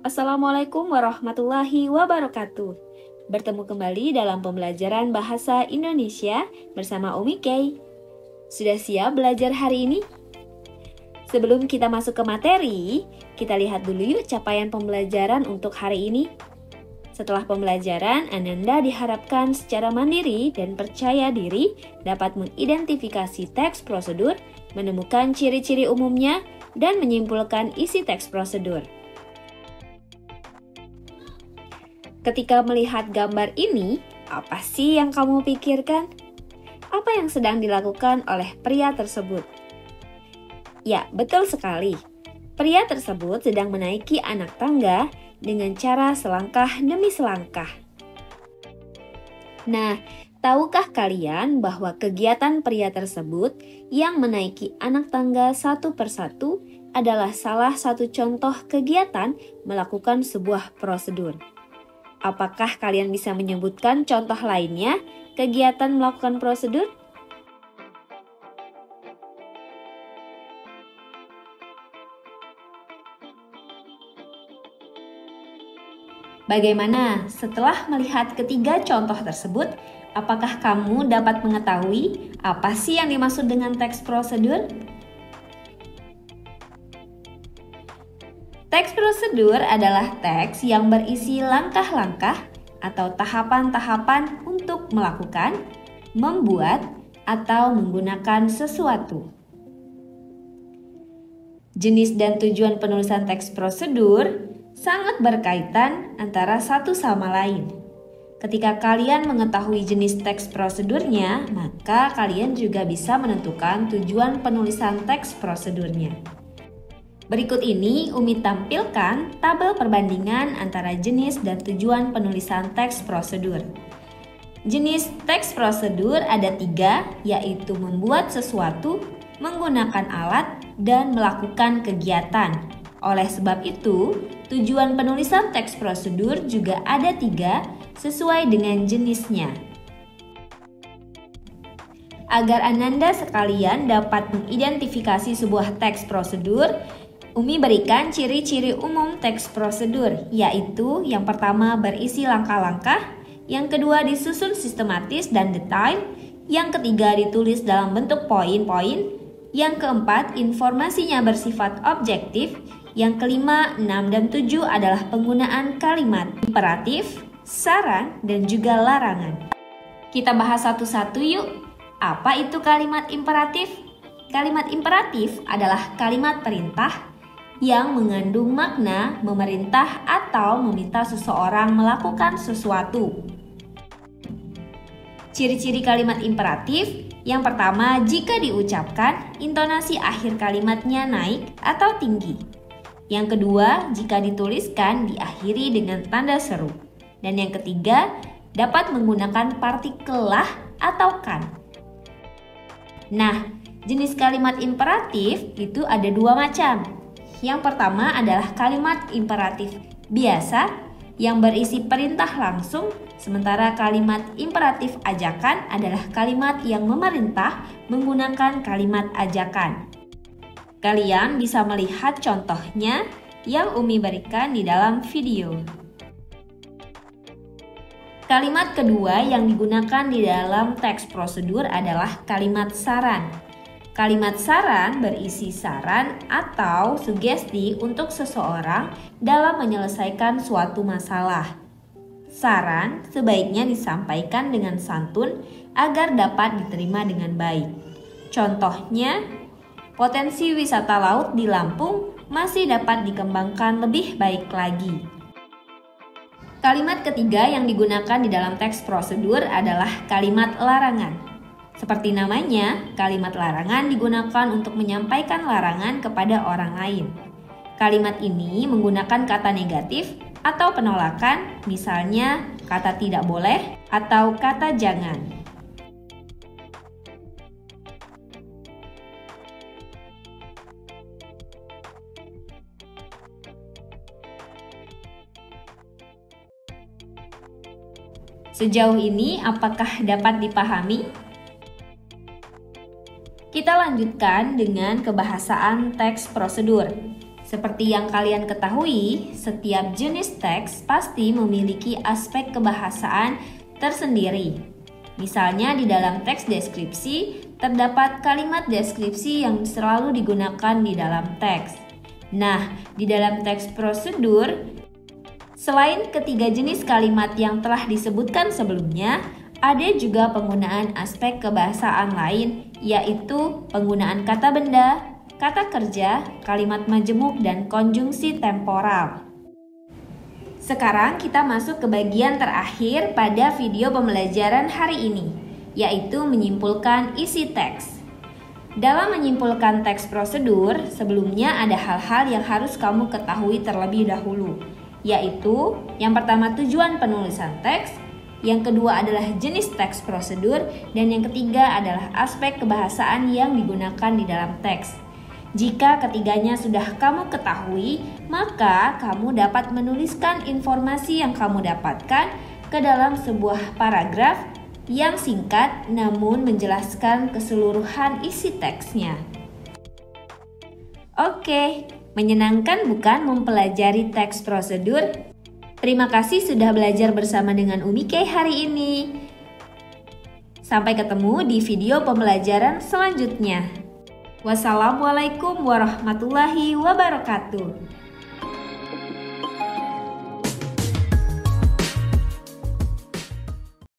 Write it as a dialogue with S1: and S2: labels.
S1: Assalamualaikum warahmatullahi wabarakatuh. Bertemu kembali dalam pembelajaran bahasa Indonesia bersama Umi Kay. Sudah siap belajar hari ini? Sebelum kita masuk ke materi, kita lihat dulu yuk capaian pembelajaran untuk hari ini. Setelah pembelajaran, Ananda diharapkan secara mandiri dan percaya diri dapat mengidentifikasi teks prosedur, menemukan ciri-ciri umumnya, dan menyimpulkan isi teks prosedur. Ketika melihat gambar ini, apa sih yang kamu pikirkan? Apa yang sedang dilakukan oleh pria tersebut? Ya, betul sekali. Pria tersebut sedang menaiki anak tangga dengan cara selangkah demi selangkah. Nah, tahukah kalian bahwa kegiatan pria tersebut yang menaiki anak tangga satu persatu adalah salah satu contoh kegiatan melakukan sebuah prosedur? Apakah kalian bisa menyebutkan contoh lainnya kegiatan melakukan prosedur? Bagaimana setelah melihat ketiga contoh tersebut, apakah kamu dapat mengetahui apa sih yang dimaksud dengan teks prosedur? Teks prosedur adalah teks yang berisi langkah-langkah atau tahapan-tahapan untuk melakukan, membuat, atau menggunakan sesuatu. Jenis dan tujuan penulisan teks prosedur sangat berkaitan antara satu sama lain. Ketika kalian mengetahui jenis teks prosedurnya, maka kalian juga bisa menentukan tujuan penulisan teks prosedurnya. Berikut ini Umi tampilkan tabel perbandingan antara jenis dan tujuan penulisan teks prosedur. Jenis teks prosedur ada 3, yaitu membuat sesuatu, menggunakan alat, dan melakukan kegiatan. Oleh sebab itu, tujuan penulisan teks prosedur juga ada 3 sesuai dengan jenisnya. Agar Ananda sekalian dapat mengidentifikasi sebuah teks prosedur, Umi berikan ciri-ciri umum teks prosedur, yaitu yang pertama berisi langkah-langkah, yang kedua disusun sistematis dan detail, yang ketiga ditulis dalam bentuk poin-poin, yang keempat informasinya bersifat objektif, yang kelima, 6, dan 7 adalah penggunaan kalimat imperatif, saran, dan juga larangan. Kita bahas satu-satu yuk. Apa itu kalimat imperatif? Kalimat imperatif adalah kalimat perintah yang mengandung makna memerintah atau meminta seseorang melakukan sesuatu. Ciri-ciri kalimat imperatif, yang pertama, jika diucapkan, intonasi akhir kalimatnya naik atau tinggi. Yang kedua, jika dituliskan, diakhiri dengan tanda seru. Dan yang ketiga, dapat menggunakan partikel lah atau kan. Nah, jenis kalimat imperatif itu ada 2 macam. Yang pertama adalah kalimat imperatif biasa yang berisi perintah langsung, sementara kalimat imperatif ajakan adalah kalimat yang memerintah menggunakan kalimat ajakan. Kalian bisa melihat contohnya yang Umi berikan di dalam video. Kalimat kedua yang digunakan di dalam teks prosedur adalah kalimat saran. Kalimat saran berisi saran atau sugesti untuk seseorang dalam menyelesaikan suatu masalah. Saran sebaiknya disampaikan dengan santun agar dapat diterima dengan baik. Contohnya, potensi wisata laut di Lampung masih dapat dikembangkan lebih baik lagi. Kalimat ketiga yang digunakan di dalam teks prosedur adalah kalimat larangan. Seperti namanya, kalimat larangan digunakan untuk menyampaikan larangan kepada orang lain. Kalimat ini menggunakan kata negatif atau penolakan, misalnya kata tidak boleh atau kata jangan. Sejauh ini, apakah dapat dipahami? Kita lanjutkan dengan kebahasaan teks prosedur. Seperti yang kalian ketahui, setiap jenis teks pasti memiliki aspek kebahasaan tersendiri. Misalnya di dalam teks deskripsi, terdapat kalimat deskripsi yang selalu digunakan di dalam teks. Nah, di dalam teks prosedur, selain ketiga jenis kalimat yang telah disebutkan sebelumnya, ada juga penggunaan aspek kebahasaan lain, yaitu penggunaan kata benda, kata kerja, kalimat majemuk, dan konjungsi temporal. Sekarang kita masuk ke bagian terakhir pada video pembelajaran hari ini, yaitu menyimpulkan isi teks. Dalam menyimpulkan teks prosedur, sebelumnya ada hal-hal yang harus kamu ketahui terlebih dahulu, yaitu yang pertama tujuan penulisan teks, yang kedua adalah jenis teks prosedur, dan yang ketiga adalah aspek kebahasaan yang digunakan di dalam teks. Jika ketiganya sudah kamu ketahui, maka kamu dapat menuliskan informasi yang kamu dapatkan ke dalam sebuah paragraf yang singkat namun menjelaskan keseluruhan isi teksnya. Oke, menyenangkan bukan mempelajari teks prosedur? Terima kasih sudah belajar bersama dengan Umi Kay hari ini. Sampai ketemu di video pembelajaran selanjutnya. Wassalamualaikum warahmatullahi wabarakatuh.